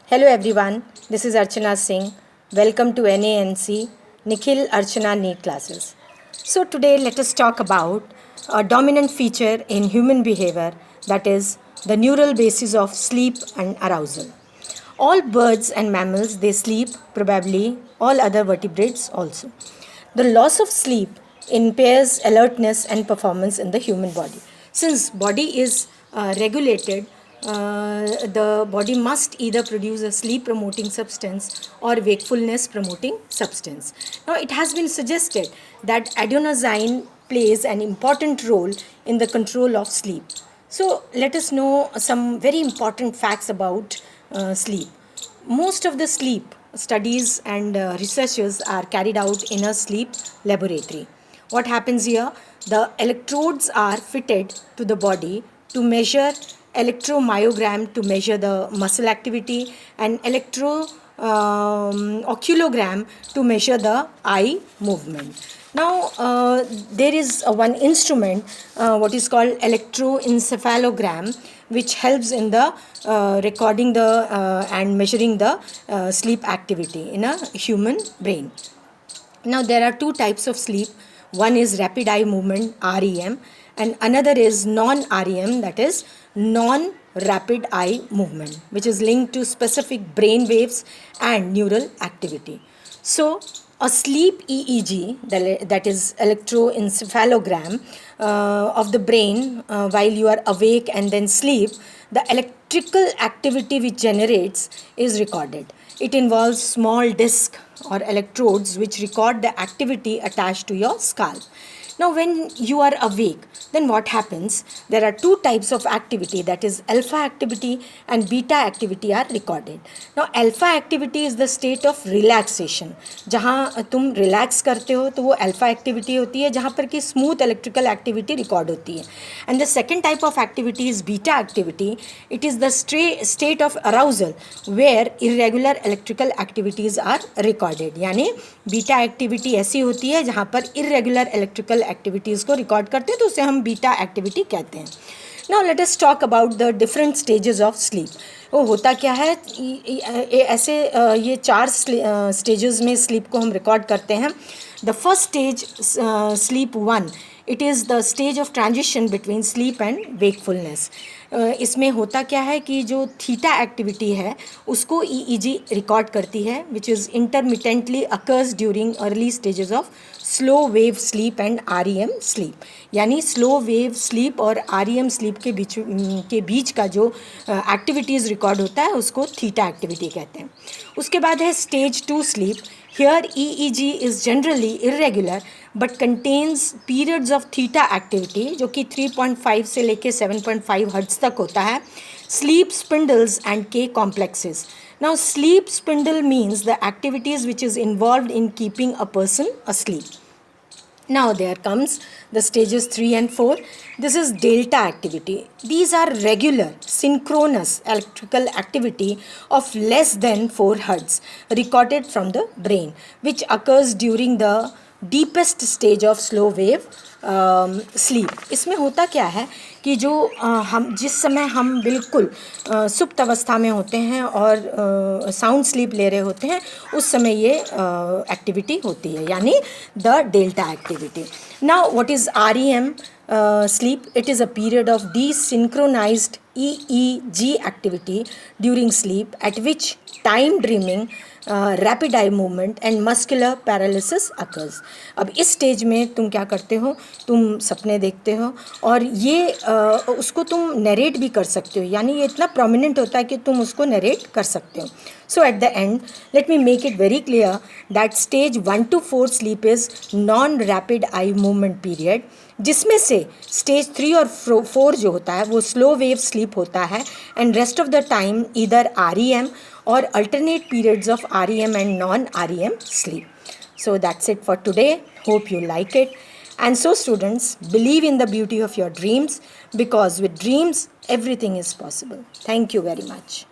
Hello everyone, this is Archana Singh. Welcome to NANC Nikhil Archana NEET classes. So today let us talk about a dominant feature in human behavior, that is the neural basis of sleep and arousal. All birds and mammals they sleep, probably all other vertebrates also. The loss of sleep impairs alertness and performance in the human body. Since body is regulated, the body must either produce a sleep promoting substance or wakefulness promoting substance. Now it has been suggested that adenosine plays an important role in the control of sleep. So let us know some very important facts about sleep. Most of the sleep studies and researches are carried out in a sleep laboratory. What happens here? The electrodes are fitted to the body to measure electromyogram to measure the muscle activity and oculogram to measure the eye movement. Now, there is one instrument, what is called electroencephalogram, which helps in the recording the and measuring the sleep activity in a human brain. Now, there are two types of sleep. One is rapid eye movement, REM, and another is non-REM, that is non-rapid eye movement, which is linked to specific brain waves and neural activity. So, a sleep EEG, that is electroencephalogram of the brain while you are awake and then sleep, the electrical activity which generates is recorded. It involves small disc or electrodes which record the activity attached to your scalp. Now, when you are awake, then what happens? There are two types of activity, that is alpha activity and beta activity are recorded. Now, alpha activity is the state of relaxation. जहाँ तुम relax करते हो तो वो alpha activity होती है, जहाँ पर कि smooth electrical activity record होती है. And the second type of activity is beta activity. It is the state of arousal where irregular electrical activities are recorded. यानी beta activity ऐसी होती है जहाँ पर irregular electrical एक्टिविटीज़ को रिकॉर्ड करते हैं तो उसे हम बीटा एक्टिविटी कहते हैं. Now let us talk about the different stages of sleep. वो होता क्या है, ऐसे ये चार स्टेजेस में स्लीप को हम रिकॉर्ड करते हैं. The first stage sleep one, it is the stage of transition between sleep and wakefulness. इसमें होता क्या है कि जो थीटा एक्टिविटी है उसको ईईजी रिकॉर्ड करती है, which is intermittently occurs during early stages of slow wave sleep and REM sleep. यानी स्लो वेव स्लीप और आरईएम स्लीप के बीच का जो एक्टिविटीज़ रिकॉर्ड होता है उसको थीटा एक्टिविटी कहते हैं. उसके बाद है stage two sleep. Here EEG is generally irregular but contains periods of theta activity जो कि 3.5 से लेके 7.5 हर्ट्ज तक होता है. Sleep spindles and K complexes. Now sleep spindle means the activities which is involved in keeping a person asleep. Now there comes the stages 3 and 4. This is delta activity. These are regular synchronous electrical activity of less than 4 hertz recorded from the brain, which occurs during the deepest stage of slow wave sleep. इसमें होता क्या है कि जो हम जिस समय हम बिल्कुल सुप्त अवस्था में होते हैं और साउंड स्लीप ले रहे होते हैं उस समय ये एक्टिविटी होती है, यानी the delta activity. Now what is REM sleep? It is a period of desynchronized EEG activity during sleep at which time dreaming, rapid eye movement and muscular paralysis occurs. अब इस स्टेज में तुम क्या करते हो, तुम सपने देखते हो और ये उसको तुम नरेट भी कर सकते हो, यानी ये इतना प्रोमिनेंट होता है कि तुम उसको नरेट कर सकते हो. So at the end let me make it very clear that stage 1 to 4 sleep is non rapid eye movement period, जिसमें से स्टेज 3 और 4 जो होता है वो स्लो वेव स्लीप होता है and rest of the time either REM or alternate periods of REM and non-REM sleep. So that's it for today. Hope you like it. And so students, believe in the beauty of your dreams because with dreams, everything is possible. Thank you very much.